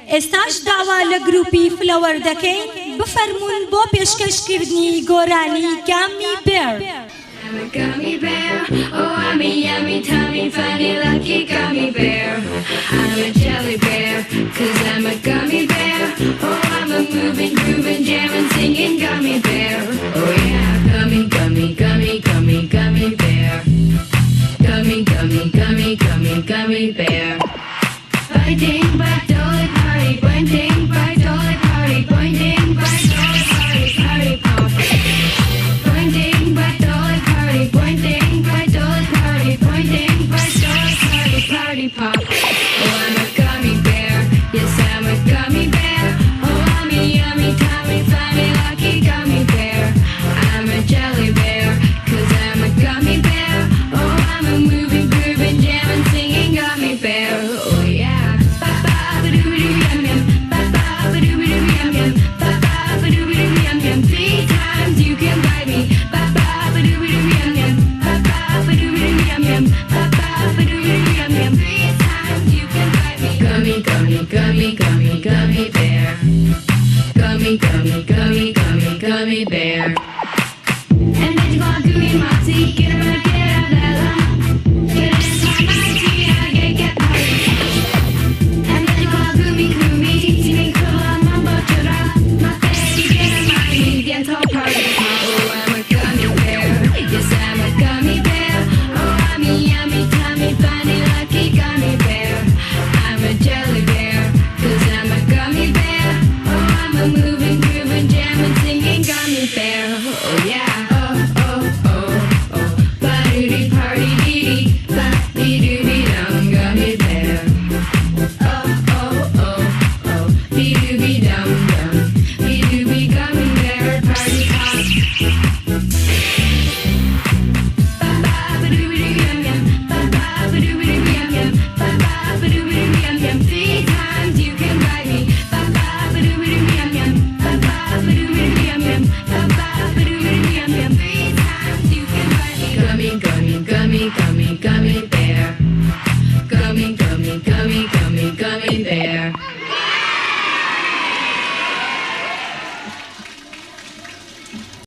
ئێستاش داوا لە گروپی فلەوەر دەکەین بفەرمونون بۆ پێشکەشکردنی گۆرانی گامی بێر. I'm a gummy bear, oh I'm a yummy, tummy, funny, lucky gummy bear. I'm a jelly bear, 'cause I'm a gummy bear. Oh, I'm a moving, grooving, jamming, singing gummy bear. Oh yeah, gummy, gummy, gummy, gummy, gummy bear. Gummy, gummy, gummy, gummy, gummy bear. Biting, bite, dolly, party, pointing, bite, dolly, party, pointing, bite, dolly, party, party, pop. Pointing, bite, dolly, party, pointing, bite, dolly, party, pointing, bite, dolly, party, party, pop. Oh, I'm a gummy bear, yes, I'm a gummy bear. Oh, I'm a yummy, tummy, funny, lucky gummy bear. I'm a jelly bear, 'cause I'm a gummy bear. Oh, I'm a moving, grooving, jamming, singing gummy bear. Oh yeah. Three times you can bite me. Three times you can bite me. Gummy, gummy, gummy, gummy, gummy bear. Gummy, gummy, gummy, gummy, gummy bear. And then you go on gooey moxie, get him